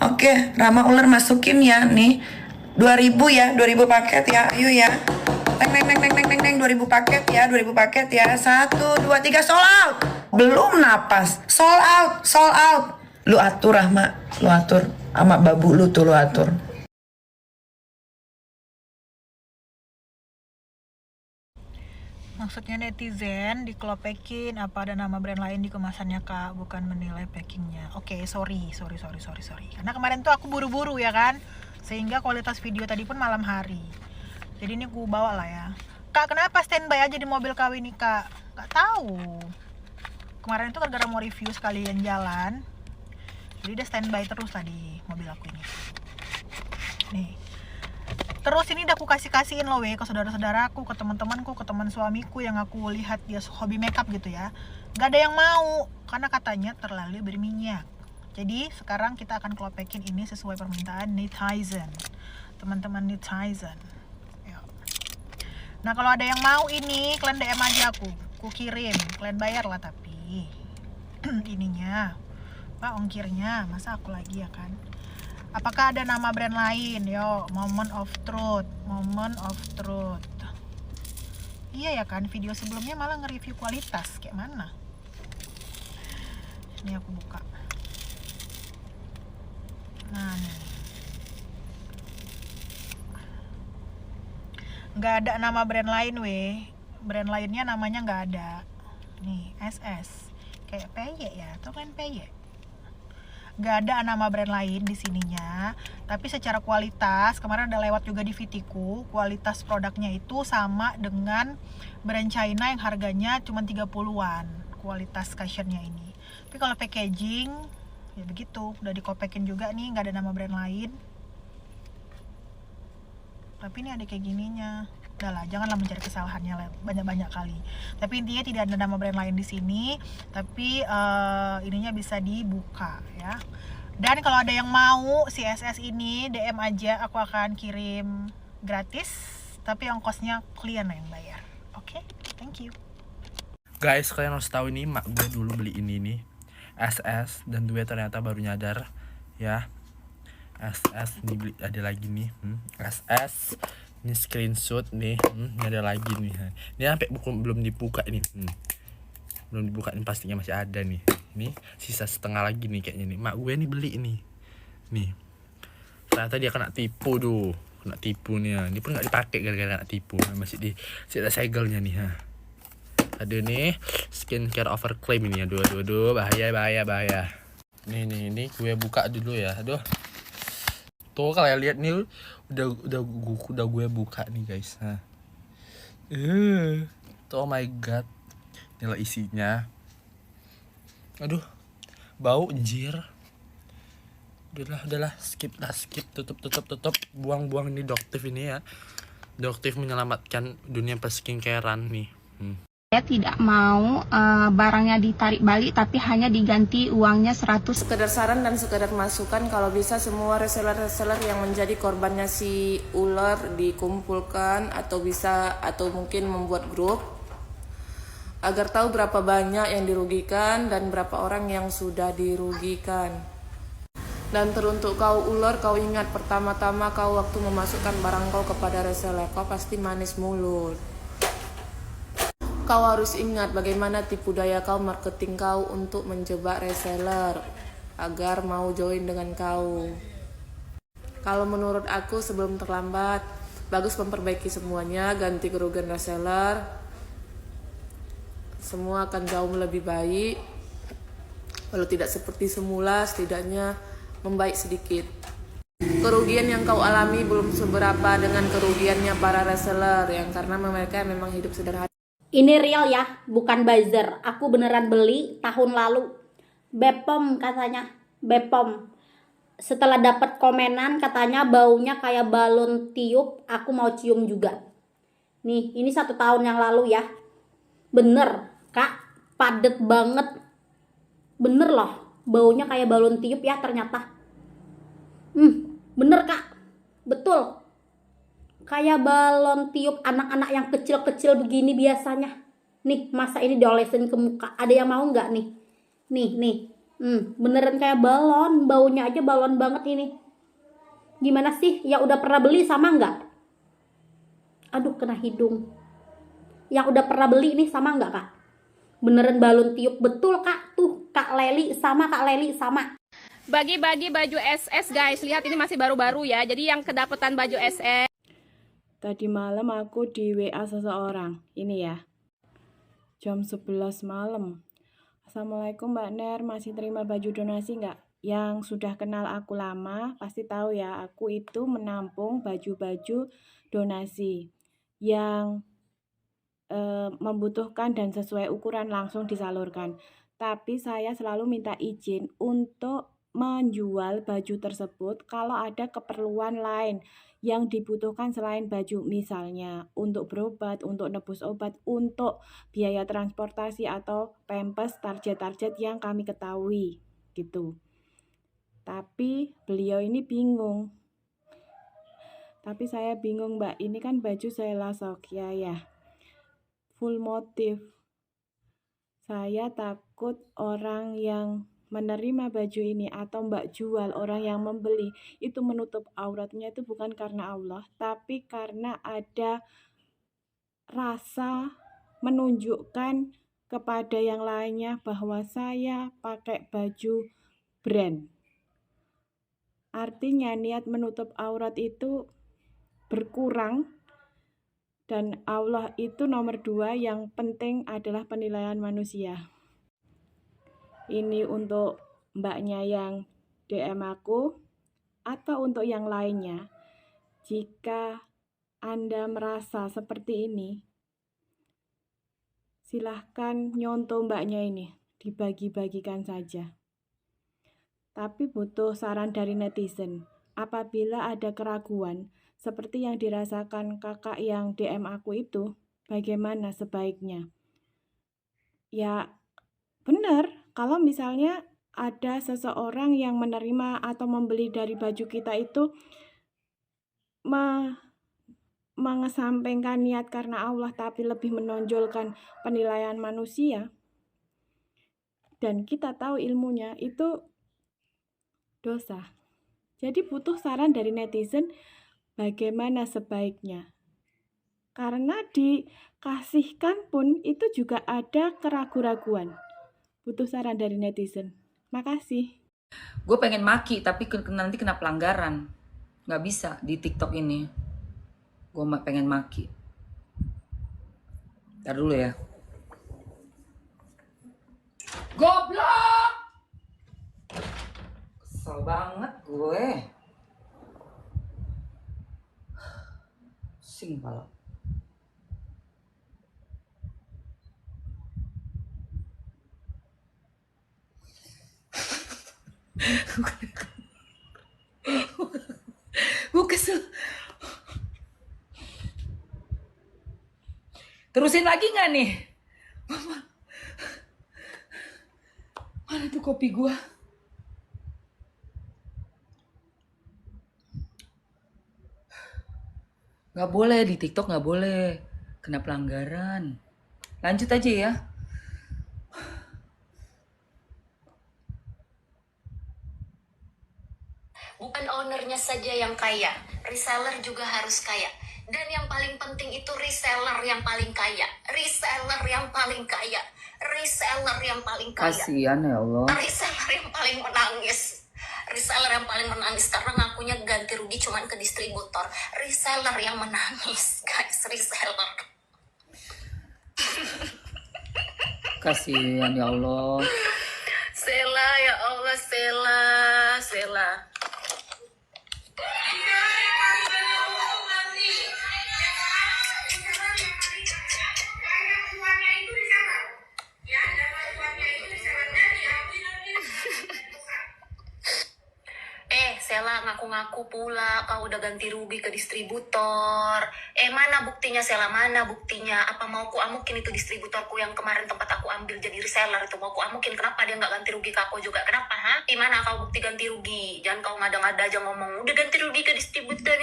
Oke, Rama Ular masukin ya nih. 2000 ya, 2000 paket ya. Ayo ya. Neng neng neng neng neng neng neng 2000 paket ya, 2000 paket ya. 1 2 3 sold out. Belum napas. Sold out, sold out. Lu atur Rahma, lu atur. Sama babu lu tuh lu atur. Maksudnya netizen dikelopekin apa ada nama brand lain di kemasannya kak, bukan menilai packingnya. Oke, sorry. Karena kemarin tuh aku buru-buru ya kan, sehingga kualitas video tadi pun malam hari. Jadi ini aku bawa lah ya. Kak, kenapa standby aja di mobil KW ini kak? Gak tahu. Kemarin itu gara-gara mau review sekalian jalan, jadi dia standby terus lah di mobil aku ini. Nih. Terus ini udah aku kasihin loh ke saudara-saudaraku, ke teman-temanku, ke teman suamiku yang aku lihat dia hobi makeup gitu ya. Gak ada yang mau karena katanya terlalu berminyak. Jadi sekarang kita akan klopekin ini sesuai permintaan netizen, teman-teman netizen. Nah kalau ada yang mau ini kalian DM aja aku kirim, kalian bayar lah tapi ininya, pak ongkirnya, masa aku lagi ya kan. Apakah ada nama brand lain? Yo, Moment of Truth. Iya ya kan, video sebelumnya malah nge-review kualitas. Kayak mana? Ini aku buka. Nah, nih. Nggak ada nama brand lain, weh. Brand lainnya namanya nggak ada. Nih, SS. Kayak Peye ya, atau kan Peye? Gak ada nama brand lain di sininya, tapi secara kualitas kemarin ada lewat juga di Vitiku, kualitas produknya itu sama dengan brand China yang harganya cuma 30-an kualitas cushionnya ini. Tapi kalau packaging ya begitu, udah dikopekin juga nih, nggak ada nama brand lain. Tapi ini ada kayak gininya. Udahlah, janganlah mencari kesalahannya banyak-banyak kali. Tapi intinya tidak ada nama brand lain di sini, tapi ininya bisa dibuka ya. Dan kalau ada yang mau CSS ini DM aja, aku akan kirim gratis, tapi ongkosnya kalian yang bayar. Oke, thank you. Guys, kalian harus tahu ini mak gue dulu beli ini nih SS, dan gue ternyata baru nyadar ya. SS nih beli ada lagi nih, SS ini screenshot nih, ini ada lagi nih. Ini sampai belum dibuka ini, belum dibuka ini, pastinya masih ada nih. Ini sisa setengah lagi nih kayaknya nih. Mak gue nih beli ini, nih. Ternyata dia kena tipu tuh, kena tipu nih. Ini pun nggak dipakai gara-gara kena tipu. Masih ada segelnya nih. Ada nih skincare overclaim ini. Aduh, bahaya. Nih gue buka dulu ya. Aduh. Tuh kalian lihat nih, udah gue buka nih guys. Tuh, oh my god, inilah isinya. Aduh, bau anjir. Udahlah, skip, tutup, buang ini Doktif ini ya. Doktif menyelamatkan dunia perskincarean nih. Saya tidak mau barangnya ditarik balik, tapi hanya diganti uangnya 100. Sekedar saran dan sekedar masukan, kalau bisa semua reseller-reseller yang menjadi korbannya si ular dikumpulkan, atau mungkin membuat grup agar tahu berapa banyak yang dirugikan dan berapa orang yang sudah dirugikan. Dan teruntuk kau ular, kau ingat pertama-tama kau waktu memasukkan barang kau kepada reseller, kau pasti manis mulut. Kau harus ingat bagaimana tipu daya kau, marketing kau untuk menjebak reseller agar mau join dengan kau. Kalau menurut aku sebelum terlambat, bagus memperbaiki semuanya, ganti kerugian reseller. Semua akan jauh lebih baik. Kalau tidak seperti semula, setidaknya membaik sedikit. Kerugian yang kau alami belum seberapa dengan kerugiannya para reseller yang karena mereka memang hidup sederhana. Ini real ya, bukan buzzer. Aku beneran beli tahun lalu. Bepom katanya, Bepom. Setelah dapat komenan katanya baunya kayak balon tiup, aku mau cium juga. Nih, ini 1 tahun yang lalu ya. Bener, Kak, padet banget. Bener loh, baunya kayak balon tiup ya ternyata. Bener Kak, betul. Kayak balon tiup anak-anak yang kecil-kecil begini biasanya. Nih, masa ini diolesin ke muka. Ada yang mau nggak nih? Nih. Beneran kayak balon, baunya aja balon banget ini. Gimana sih? Yang udah pernah beli sama nggak? Aduh, kena hidung. Yang udah pernah beli ini sama nggak, Kak? Beneran balon tiup betul, Kak. Tuh, Kak Leli sama. Bagi-bagi baju SS guys, lihat ini masih baru-baru ya, jadi yang kedapetan baju SS. Tadi malam aku di WA seseorang, ini ya, jam 11 malam. Assalamualaikum Mbak Ner, masih terima baju donasi nggak? Yang sudah kenal aku lama pasti tahu ya, aku itu menampung baju-baju donasi yang membutuhkan dan sesuai ukuran langsung disalurkan. Tapi saya selalu minta izin untuk menjual baju tersebut kalau ada keperluan lain yang dibutuhkan selain baju, misalnya untuk berobat, untuk nebus obat, untuk biaya transportasi atau pampers target-target yang kami ketahui gitu. Tapi beliau ini bingung. Tapi saya bingung Mbak, ini kan baju saya lasok ya. Full motif. Saya takut orang yang menerima baju ini atau Mbak jual, orang yang membeli itu menutup auratnya, itu bukan karena Allah, tapi karena ada rasa menunjukkan kepada yang lainnya bahwa saya pakai baju brand. Artinya niat menutup aurat itu berkurang, dan Allah itu nomor 2, yang penting adalah penilaian manusia. Ini untuk mbaknya yang DM aku atau untuk yang lainnya. Jika Anda merasa seperti ini, silahkan nyontoh mbaknya ini, dibagi-bagikan saja. Tapi butuh saran dari netizen. Apabila ada keraguan seperti yang dirasakan kakak yang DM aku itu, bagaimana sebaiknya? Ya benar, kalau misalnya ada seseorang yang menerima atau membeli dari baju kita itu mengesampingkan niat karena Allah tapi lebih menonjolkan penilaian manusia, dan kita tahu ilmunya, itu dosa. Jadi butuh saran dari netizen bagaimana sebaiknya. Karena dikasihkan pun itu juga ada keraguan-raguan. Butuh saran dari netizen. Makasih. Gue pengen maki tapi nanti kena pelanggaran. Nggak bisa di TikTok ini. Gue pengen maki. Ntar dulu ya. Goblok! Kesel banget gue. Pusing pala. Gue kesel. Terusin lagi nggak nih? Mana tuh kopi gue? Nggak boleh di TikTok, nggak boleh, kena pelanggaran. Lanjut aja ya. Bukan ownernya saja yang kaya, reseller juga harus kaya. Dan yang paling penting itu reseller yang paling kaya. Reseller yang paling kaya. Reseller yang paling kaya. Kasihan ya Allah. Reseller yang paling menangis. Reseller yang paling menangis karena ngakunya ganti rugi cuman ke distributor. Reseller yang menangis, guys. Reseller. Kasihan ya Allah. Sela ya Allah, Sela. Sela ngaku-ngaku pula kau udah ganti rugi ke distributor. Mana buktinya Sela, mana buktinya? Apa mau ku amukin itu distributorku yang kemarin tempat aku ambil jadi reseller itu, mau ku amukin? Kenapa dia nggak ganti rugi ke aku juga? Kenapa? Gimana kau bukti ganti rugi? Jangan kau ngada-ngada aja ngomong udah ganti rugi ke distributor.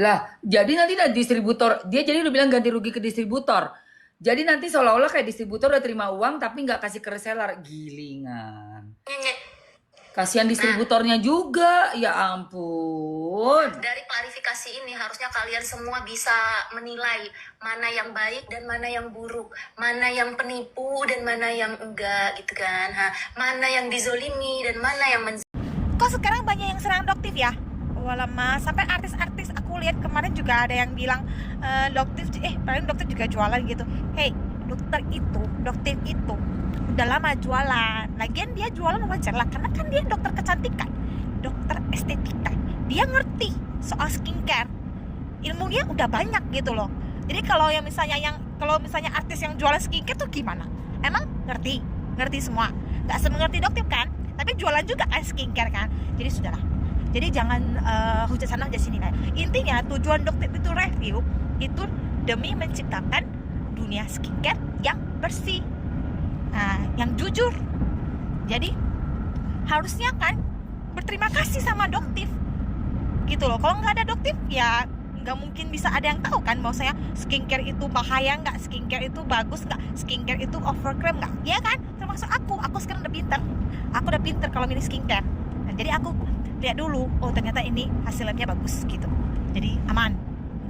Lah, jadi nanti distributor, dia jadi lu bilang ganti rugi ke distributor. Jadi nanti seolah-olah kayak distributor udah terima uang tapi nggak kasih ke reseller. Gilingan. Nyenyet. Kasihan distributornya juga, ya ampun. Dari klarifikasi ini harusnya kalian semua bisa menilai mana yang baik dan mana yang buruk, mana yang penipu dan mana yang enggak gitu kan. Mana yang dizolimi dan mana yang Kok sekarang banyak yang serang Doktif ya? Walama, sampai artis-artis aku lihat kemarin juga ada yang bilang Doktif, paling Doktif juga jualan gitu. Hey, Doktif itu udah lama jualan. Lagian dia jualan wajar lah, karena kan dia dokter kecantikan, dokter estetika. Dia ngerti soal skincare, ilmunya udah banyak gitu loh. Jadi kalau misalnya artis yang jualan skincare tuh gimana? Emang ngerti semua? Gak semengerti Doktif kan? Tapi jualan juga kan skincare kan? Jadi sudahlah. Jadi jangan hujat sana hujat sini kan. Intinya tujuan Doktif itu review itu demi menciptakan dunia skincare yang bersih, yang jujur. Jadi harusnya kan berterima kasih sama Doktif gitu loh. Kalau nggak ada Doktif ya nggak mungkin bisa ada yang tahu kan, mau saya skincare itu bahaya nggak, skincare itu bagus nggak, skincare itu overcrem nggak, ya kan? Termasuk aku sekarang udah pinter kalau milih skincare. Nah, jadi aku lihat dulu, oh ternyata ini hasilnya bagus gitu, jadi aman,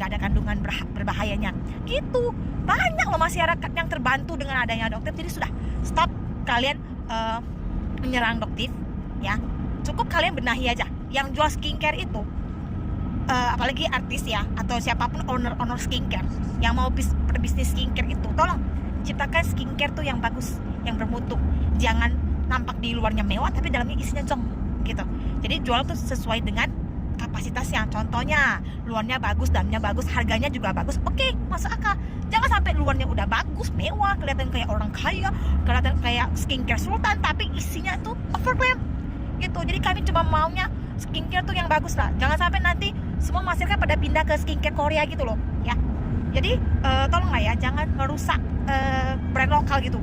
nggak ada kandungan berbahayanya gitu. Banyak loh masyarakat yang terbantu dengan adanya Doktif. Jadi sudah, stop kalian menyerang Doktif ya. Cukup kalian benahi aja yang jual skincare itu, apalagi artis ya, atau siapapun owner skincare yang mau berbisnis skincare itu, tolong ciptakan skincare tuh yang bagus, yang bermutu. Jangan nampak di luarnya mewah tapi dalamnya isinya jong gitu. Jadi jual tuh sesuai dengan kapasitasnya. Contohnya luarnya bagus, dalamnya bagus, harganya juga bagus. Oke, masuk akal. Jangan sampai luarnya udah bagus, mewah, kelihatan kayak orang kaya, kelihatan kayak skincare sultan, tapi isinya tuh overcrem gitu. Jadi kami cuma maunya skincare tuh yang bagus lah. Jangan sampai nanti semua masyarakat pada pindah ke skincare Korea gitu loh ya. Jadi tolonglah ya, jangan merusak brand lokal gitu.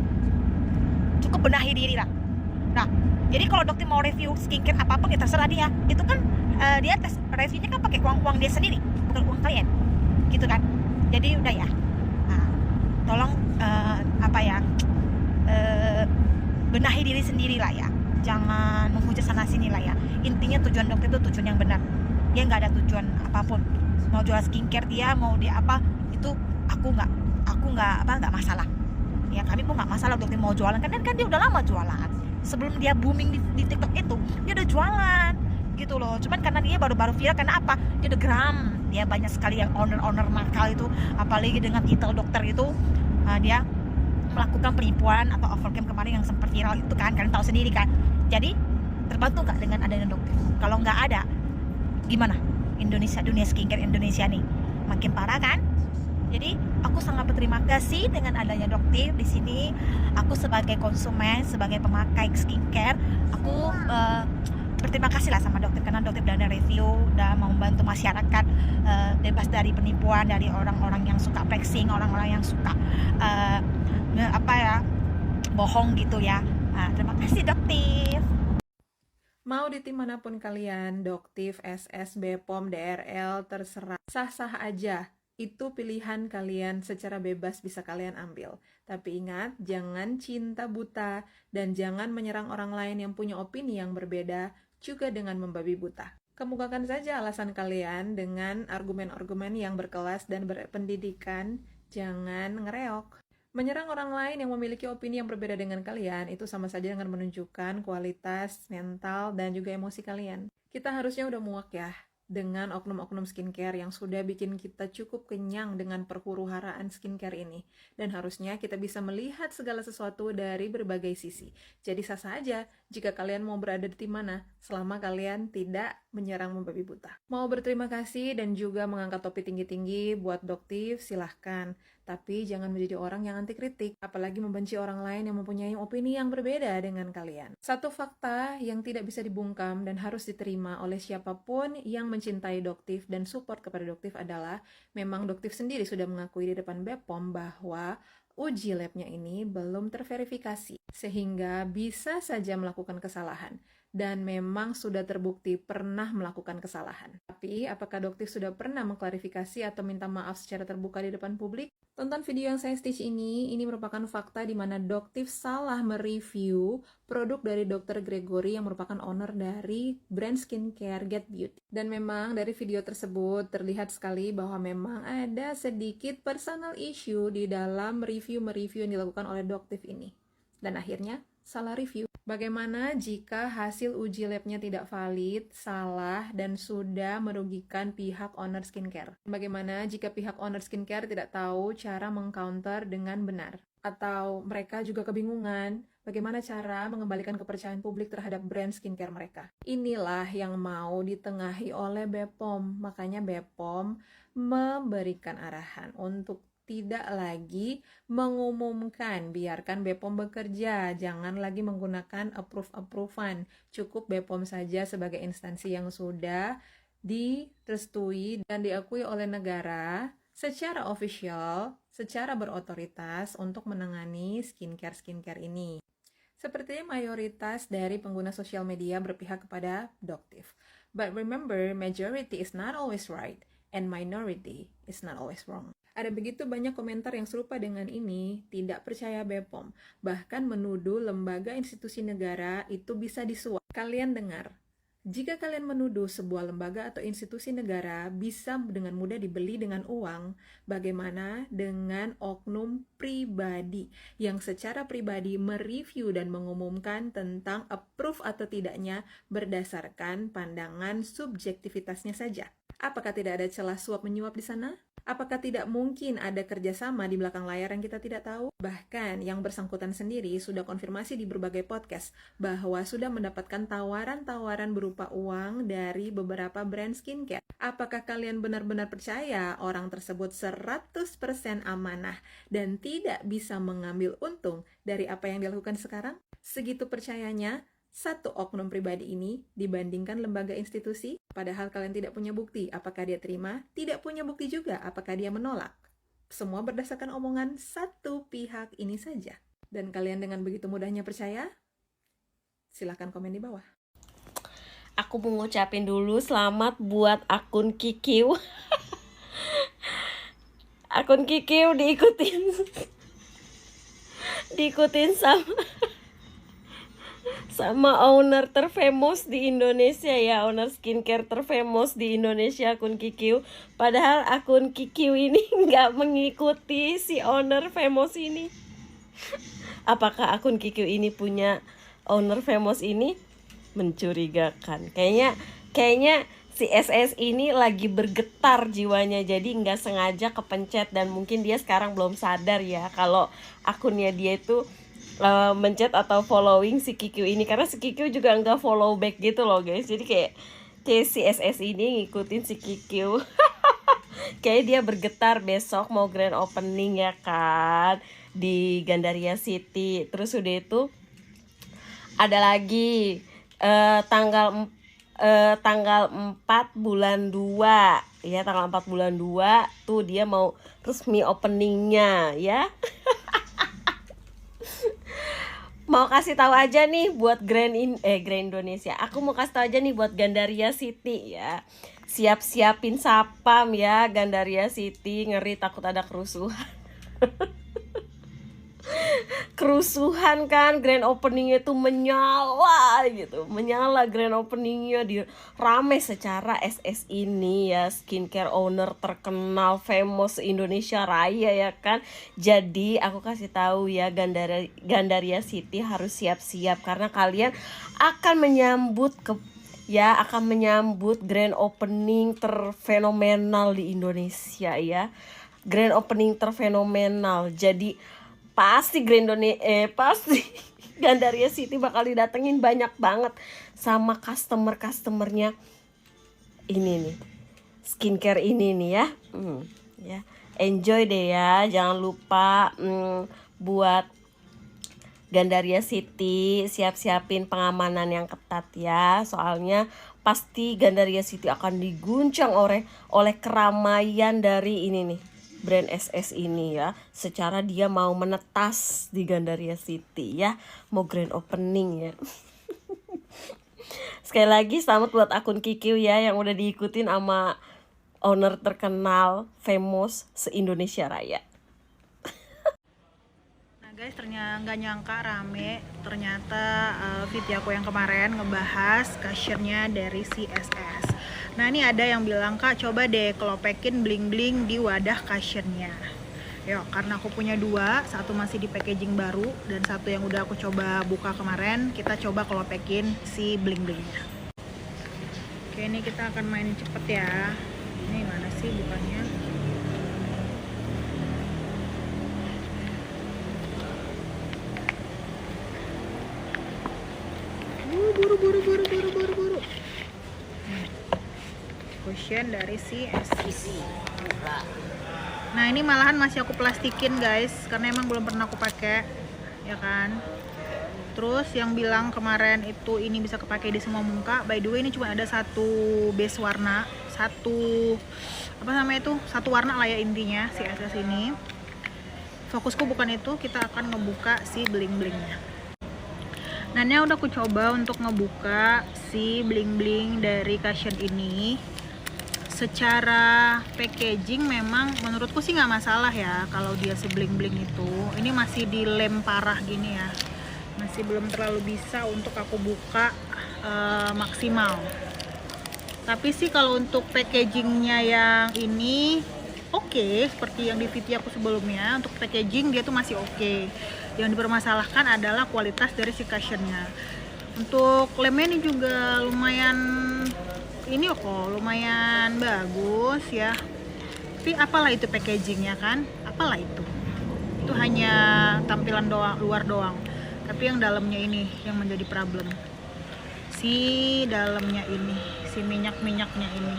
Cukup benahi diri lah. Nah, jadi kalau Dokter mau review skincare apapun ya terserah dia. Itu kan dia tes reviewnya kan pakai uang dia sendiri, bukan uang kalian, gitu kan. Jadi udah ya. Nah, tolong benahi diri sendiri lah ya. Jangan menghujat sana sini lah ya. Intinya tujuan Dokter itu tujuan yang benar. Dia nggak ada tujuan apapun. Mau jual skincare dia, mau dia apa, itu aku nggak masalah. Ya kami pun nggak masalah Dokter mau jualan kan dia udah lama jualan. Sebelum dia booming di TikTok itu, dia udah jualan gitu loh. Cuman karena dia baru-baru viral karena apa? Dia udah geram. Dia banyak sekali yang owner nakal itu, apalagi dengan titel dokter itu, dia melakukan penipuan atau overcam kemarin yang sempat viral itu kan, kalian tahu sendiri kan. Jadi terbantu nggak dengan adanya Dokter? Kalau nggak ada, gimana dunia skincare Indonesia nih? Makin parah kan? Jadi aku sangat berterima kasih dengan adanya Dokter di sini. Aku sebagai konsumen, sebagai pemakai skincare, aku berterima kasih lah sama Dokter karena Dokter udah review, udah mau membantu masyarakat bebas dari penipuan, dari orang-orang yang suka flexing, orang-orang yang suka bohong gitu ya. Terima kasih Dokter. Mau di tim manapun kalian, Doktif, SS, BPOM, DRL, terserah. Sah-sah aja. Itu pilihan kalian, secara bebas bisa kalian ambil. Tapi ingat, jangan cinta buta dan jangan menyerang orang lain yang punya opini yang berbeda juga dengan membabi buta. Kemukakan saja alasan kalian dengan argumen-argumen yang berkelas dan berpendidikan, jangan ngereok. Menyerang orang lain yang memiliki opini yang berbeda dengan kalian itu sama saja dengan menunjukkan kualitas mental dan juga emosi kalian. Kita harusnya udah muak ya dengan oknum-oknum skincare yang sudah bikin kita cukup kenyang dengan perhuru-haraan skincare ini. Dan harusnya kita bisa melihat segala sesuatu dari berbagai sisi. Jadi sah-sah aja jika kalian mau berada di tim mana, selama kalian tidak menyerang membabi buta. Mau berterima kasih dan juga mengangkat topi tinggi-tinggi buat Doktif, silahkan. Tapi jangan menjadi orang yang anti kritik, apalagi membenci orang lain yang mempunyai opini yang berbeda dengan kalian. Satu fakta yang tidak bisa dibungkam dan harus diterima oleh siapapun yang mencintai Doktif dan support kepada Doktif adalah memang Doktif sendiri sudah mengakui di depan BPOM bahwa uji labnya ini belum terverifikasi, sehingga bisa saja melakukan kesalahan. dan memang sudah terbukti pernah melakukan kesalahan. Tapi, apakah Doktif sudah pernah mengklarifikasi atau minta maaf secara terbuka di depan publik? Tonton video yang saya stitch ini merupakan fakta di mana Doktif salah mereview produk dari Dr. Gregory yang merupakan owner dari brand skincare Get Beauty. Dan memang dari video tersebut terlihat sekali bahwa memang ada sedikit personal issue di dalam review-mereview yang dilakukan oleh Doktif ini. Dan akhirnya salah review. Bagaimana jika hasil uji labnya tidak valid, salah, dan sudah merugikan pihak owner skincare? Bagaimana jika pihak owner skincare tidak tahu cara mengcounter dengan benar? Atau mereka juga kebingungan bagaimana cara mengembalikan kepercayaan publik terhadap brand skincare mereka? Inilah yang mau ditengahi oleh BPOM. Makanya BPOM memberikan arahan untuk tidak lagi mengumumkan, biarkan BPOM bekerja, jangan lagi menggunakan approve-approvean, cukup BPOM saja sebagai instansi yang sudah direstui dan diakui oleh negara secara official, secara berotoritas untuk menangani skincare ini. Sepertinya mayoritas dari pengguna sosial media berpihak kepada Doktif. But remember, majority is not always right, and minority is not always wrong. Ada begitu banyak komentar yang serupa dengan ini, tidak percaya BPOM, bahkan menuduh lembaga institusi negara itu bisa disuap. Kalian dengar, jika kalian menuduh sebuah lembaga atau institusi negara bisa dengan mudah dibeli dengan uang, bagaimana dengan oknum pribadi yang secara pribadi mereview dan mengumumkan tentang approve atau tidaknya berdasarkan pandangan subjektivitasnya saja? Apakah tidak ada celah suap menyuap di sana? Apakah tidak mungkin ada kerjasama di belakang layar yang kita tidak tahu? Bahkan yang bersangkutan sendiri sudah konfirmasi di berbagai podcast bahwa sudah mendapatkan tawaran-tawaran berupa uang dari beberapa brand skincare. Apakah kalian benar-benar percaya orang tersebut 100% amanah dan tidak bisa mengambil untung dari apa yang dilakukan sekarang? Segitu percayanya satu oknum pribadi ini dibandingkan lembaga institusi, padahal kalian tidak punya bukti apakah dia terima, tidak punya bukti juga apakah dia menolak. Semua berdasarkan omongan satu pihak ini saja. Dan kalian dengan begitu mudahnya percaya? Silahkan komen di bawah. Aku mau ngucapin dulu selamat buat akun Kikiu. Akun Kikiu diikutin sama owner terfamous di Indonesia ya, owner skincare terfamous di Indonesia, akun Kikiu. Padahal akun Kikiu ini nggak mengikuti si owner famous ini. Apakah akun Kikiu ini punya owner famous ini? Mencurigakan. Kayaknya si SS ini lagi bergetar jiwanya, jadi nggak sengaja kepencet dan mungkin dia sekarang belum sadar ya kalau akunnya dia itu mencet atau following si Kikiu ini, karena si Kikiu juga nggak follow back gitu loh guys. Jadi kayak si SS ini ngikutin si Kikiu. Kayak dia bergetar besok mau grand opening ya kan di Gandaria City. Terus udah itu ada lagi tanggal 4 bulan 2 ya, tanggal 4 bulan 2 tuh dia mau resmi openingnya ya. Mau kasih tahu aja nih buat Grand Indonesia. Aku mau kasih tahu aja nih buat Gandaria City ya. Siap-siapin sapam ya Gandaria City, ngeri takut ada kerusuhan. Kerusuhan kan, grand openingnya tuh menyala gitu, menyala grand openingnya, rame secara SS ini ya, skincare owner terkenal famous Indonesia Raya ya kan. Jadi aku kasih tahu ya Gandaria City harus siap-siap karena kalian akan menyambut grand opening terfenomenal di Indonesia ya, grand opening terfenomenal. Jadi pasti Gandaria City bakal didatengin banyak banget sama customernya ini nih, skincare ini nih ya. Ya, enjoy deh ya, jangan lupa buat Gandaria City siap-siapin pengamanan yang ketat ya, soalnya pasti Gandaria City akan diguncang oleh keramaian dari ini nih, brand SS ini ya, secara dia mau menetas di Gandaria City ya, mau grand opening ya. Sekali lagi selamat buat akun Kikiu ya yang udah diikutin sama owner terkenal, famous se-Indonesia Raya. Nah guys, ternyata nggak nyangka rame. Ternyata video aku yang kemarin ngebahas cashiernya dari CSS. Nah ini ada yang bilang, Kak coba deh kelopekin bling-bling di wadah cashiernya. Yuk, karena aku punya dua, satu masih di packaging baru dan satu yang udah aku coba buka kemarin, kita coba kelopekin si bling-blingnya. Oke, ini kita akan main cepet ya. Ini mana sih bukanya? Buru. Cushion dari CSC. Nah ini malahan masih aku plastikin guys, karena emang belum pernah aku pakai, ya kan. Terus yang bilang kemarin itu ini bisa kepake di semua muka. By the way ini cuma ada satu base warna, satu warna lah ya intinya CSS ini. Fokusku bukan itu, kita akan ngebuka si bling-blingnya. Nah ini udah aku coba untuk ngebuka si bling-bling dari cushion ini. Secara packaging memang menurutku sih nggak masalah ya kalau dia si bling-bling itu. Ini masih dilem parah gini ya, masih belum terlalu bisa untuk aku buka maksimal. Tapi sih kalau untuk packagingnya yang ini oke, seperti yang di video aku sebelumnya, untuk packaging dia tuh masih oke. Yang dipermasalahkan adalah kualitas dari si cushionnya. Untuk lemnya ini juga lumayan ini kok, lumayan bagus ya. Tapi apalah itu packagingnya kan, apalah itu hanya tampilan doang, luar doang. Tapi yang dalamnya ini yang menjadi problem. Si dalamnya ini, si minyak-minyaknya ini.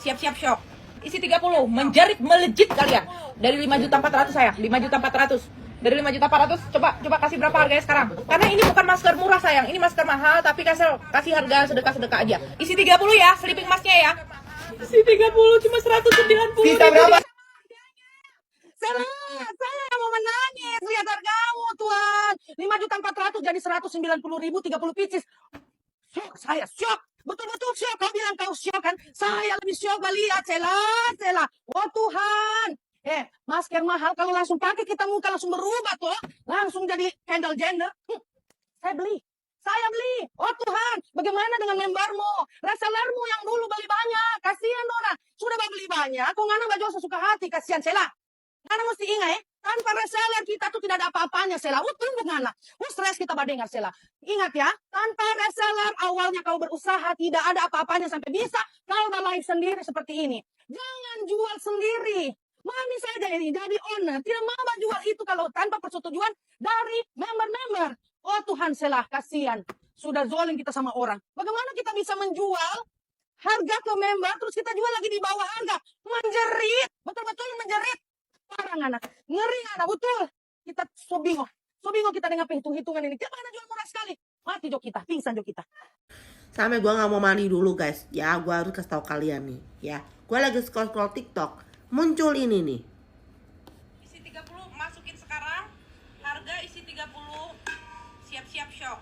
Siap-siap shock. Isi 30, menjerit melejit kalian. Dari 5.400.000 saya, 5.400.000. Dari 5.400.000, coba kasih berapa harganya sekarang? Karena ini bukan masker murah sayang, ini masker mahal, tapi kasih harga sedekah-sedekah aja. Isi 30 ya, sleeping masknya ya. Isi 30 cuma 190. Bisa berapa? Saya yang mau menangis, lihat hargamu Tuhan. 5.400.000 jadi 190.000, 30 pieces. Syok, saya syok. Betul-betul syok. Kau bilang kau syok kan? Saya lebih syok melihat Sela. Oh Tuhan. Masker mahal kalau langsung pakai kita muka langsung berubah tuh. Langsung jadi Kendall Jenner. Saya beli. Oh Tuhan, bagaimana dengan membermu? Resellermu yang dulu beli banyak. Kasihan orang. Sudah beli banyak. Kok ngana baju sesuka hati. Kasihan Sela. Ngana mesti ingat tanpa reseller kita tuh tidak ada apa-apanya Sela. Tunggu ngana. Stres kita badengar Sela. Ingat ya, tanpa reseller awalnya kau berusaha tidak ada apa-apanya sampai bisa kau live sendiri seperti ini. Jangan jual sendiri. Mami saja ini jadi owner, tidak mau jual itu kalau tanpa persetujuan dari member-member. Oh Tuhan Sela, kasihan. Sudah zolim kita sama orang. Bagaimana kita bisa menjual harga ke member, terus kita jual lagi di bawah harga? Menjerit, betul-betul menjerit. Parah anak, ngeri anak, betul. Kita so bingung kita dengan perhitung-hitungan ini. Gimana jual murah sekali? Mati jo kita, pingsan jo kita. Sampai gue gak mau mandi dulu guys. Ya gue harus kasih tahu kalian nih. Ya, gue lagi scroll TikTok. Muncul ini nih. Isi 30 masukin sekarang. Harga isi 30. Siap-siap shock.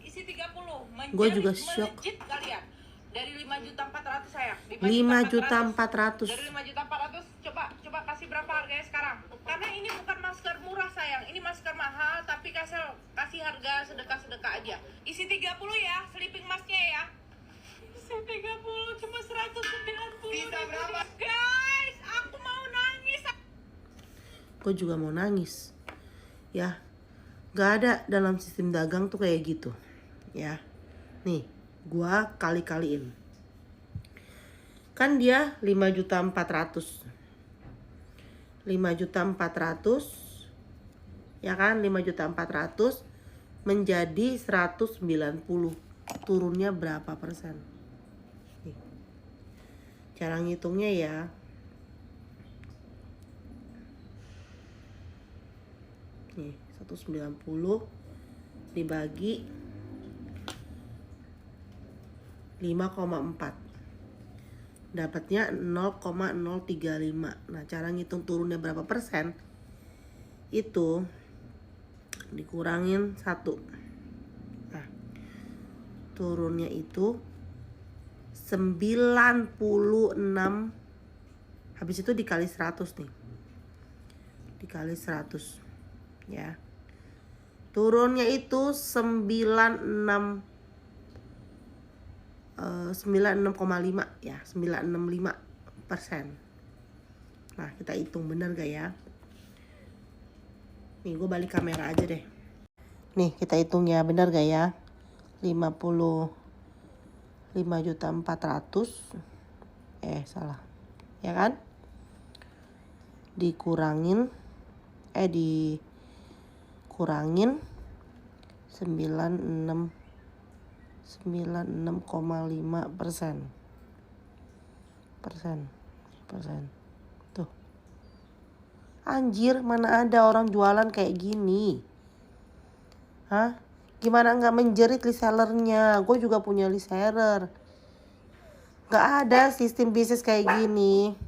Isi 30. Gue juga shock. Melejit kalian. Dari 5.400.000 saya. 5.400.000. Dari 5.400.000 coba kasih berapa harganya sekarang? Karena ini bukan masker murah sayang. Ini masker mahal tapi kasih harga sedekah-sedekah aja. Isi 30 ya, sleeping masknya ya. Isi 30 cuma 190. Bisa berapa? Guys, aku mau nangis. Gue juga mau nangis. Ya. Gak ada dalam sistem dagang tuh kayak gitu. Ya. Nih, gua kali-kaliin. Kan dia 5.400.000. 5.400.000. Ya kan, 5.400.000 menjadi 190. Turunnya berapa persen? Nih. Cara ngitungnya ya. Nih, 190 dibagi 5,4. Dapatnya 0,035. Nah, cara ngitung turunnya berapa persen? Itu dikurangin 1. Nah, turunnya itu 96, habis itu dikali 100 nih, dikali 100 ya, turunnya itu 96,5 ya, 965%. Nah kita hitung bener gak ya? Nih gue balik kamera aja deh. Nih kita hitung ya, bener gak ya? 55.400.000, salah ya kan, dikurangin 96,5%. Tuh. Anjir, mana ada orang jualan kayak gini? Hah? Gimana nggak menjerit resellernya? Gue juga punya reseller. Nggak ada sistem bisnis kayak gini.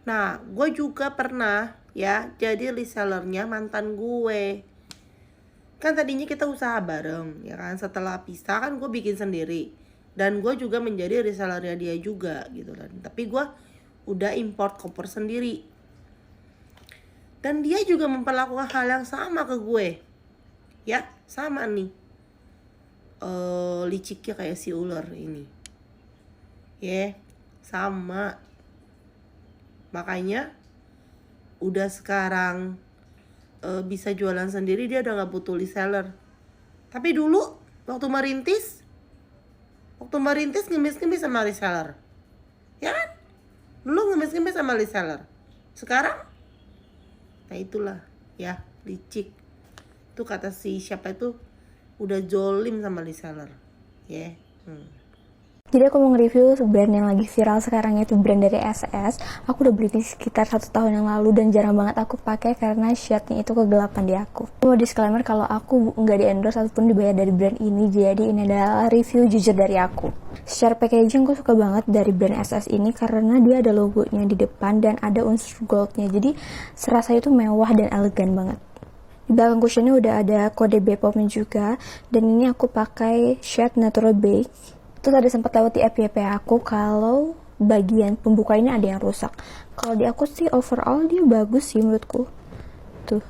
Nah, gue juga pernah ya jadi resellernya mantan gue. Kan tadinya kita usaha bareng, ya kan. Setelah pisah kan gue bikin sendiri. Dan gue juga menjadi resellernya dia juga gitu kan. Tapi gue udah import koper sendiri. Dan dia juga memperlakukan hal yang sama ke gue. Ya, sama nih. Liciknya kayak si ular ini. Ya, sama. Makanya udah sekarang bisa jualan sendiri, dia udah gak butuh reseller. Tapi dulu waktu merintis ngemis-ngemis sama reseller. Ya kan? Dulu ngemis-ngemis sama reseller. Sekarang nah itulah ya, licik. Itu kata si siapa itu, udah jolim sama reseller. Ya. Jadi aku mau nge-review brand yang lagi viral sekarang, yaitu brand dari SS. Aku udah beli ini sekitar 1 tahun yang lalu dan jarang banget aku pakai karena shade-nya itu kegelapan di aku. Mau disclaimer kalau aku nggak di-endorse ataupun dibayar dari brand ini, jadi ini adalah review jujur dari aku. Secara packaging aku suka banget dari brand SS ini karena dia ada logonya di depan dan ada unsur goldnya, jadi serasa itu mewah dan elegan banget. Di belakang cushionnya udah ada kode BPOM juga, dan ini aku pakai shade Natural Beige. Terus ada sempat lewat di FYP aku kalau bagian pembuka ini ada yang rusak. Kalau di aku sih overall dia bagus sih menurutku. Tuh.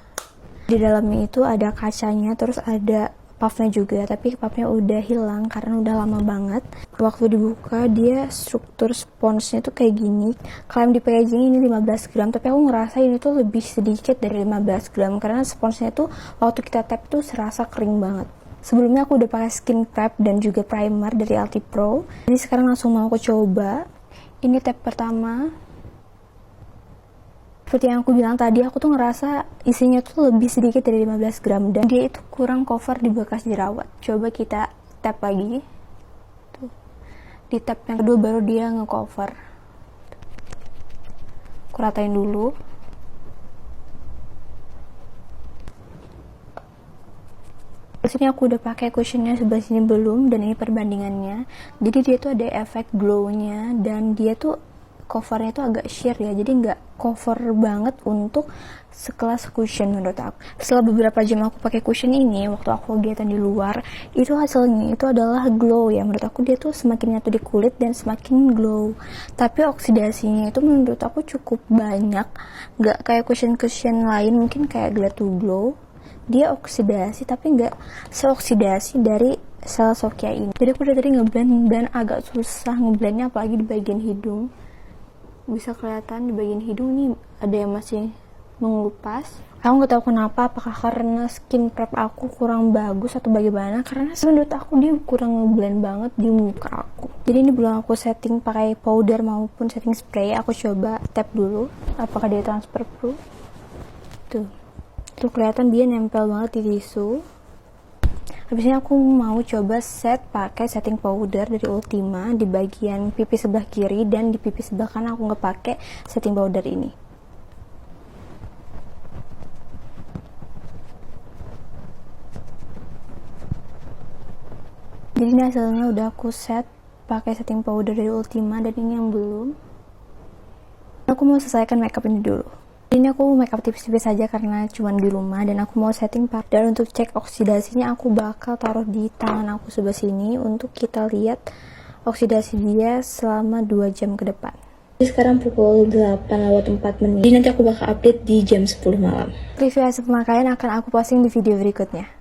Di dalamnya itu ada kacanya, terus ada puffnya juga, tapi puffnya udah hilang karena udah lama banget. Waktu dibuka dia struktur sponsnya tuh kayak gini. Klaim di packaging ini 15 gram, tapi aku ngerasa ini tuh lebih sedikit dari 15 gram karena sponsnya tuh waktu kita tap tuh serasa kering banget. Sebelumnya aku udah pakai skin prep dan juga primer dari Alti Pro. Jadi sekarang langsung mau aku coba. Ini tap pertama. Seperti yang aku bilang tadi, aku tuh ngerasa isinya tuh lebih sedikit dari 15 gram dan dia itu kurang cover di bekas jerawat. Coba kita tap lagi. Tuh. Di tap yang kedua baru dia nge-cover. Aku ratain dulu. Terus ini aku udah pakai cushionnya sebelah sini belum, dan ini perbandingannya. Jadi dia tuh ada efek glow-nya dan dia tuh covernya tuh agak sheer ya, jadi nggak cover banget untuk sekelas cushion menurut aku. Setelah beberapa jam aku pakai cushion ini, waktu aku kegiatan di luar, itu hasilnya itu adalah glow ya. Menurut aku dia tuh semakin nyatu di kulit dan semakin glow. Tapi oksidasinya itu menurut aku cukup banyak, nggak kayak cushion lain mungkin kayak Glad to Glow. Dia oksidasi tapi nggak seoksidasi dari Celsokia ini. Jadi aku dari tadi ngeblend dan agak susah ngeblendnya, apalagi di bagian hidung. Bisa kelihatan di bagian hidung nih ada yang masih mengelupas. Aku nggak tahu kenapa, apakah karena skin prep aku kurang bagus atau bagaimana, karena menurut aku dia kurang ngeblend banget di muka aku. Jadi ini belum aku setting pakai powder maupun setting spray. Aku coba tap dulu apakah dia transfer proof. Tuh kelihatan dia nempel banget di tisu. Habis ini aku mau coba set pakai setting powder dari Ultima di bagian pipi sebelah kiri, dan di pipi sebelah kanan aku nggak pakai setting powder ini. Jadi ini hasilnya udah aku set pakai setting powder dari Ultima, dan ini yang belum. Aku mau selesaikan makeup ini dulu. Ini aku makeup tipis-tipis saja karena cuman di rumah dan aku mau setting part. Dan untuk cek oksidasinya aku bakal taruh di tangan aku sebelah sini untuk kita lihat oksidasi dia selama 2 jam ke depan. Jadi sekarang pukul 8:04. Jadi nanti aku bakal update di jam 10 malam. Review hasil pemakaian akan aku posting di video berikutnya.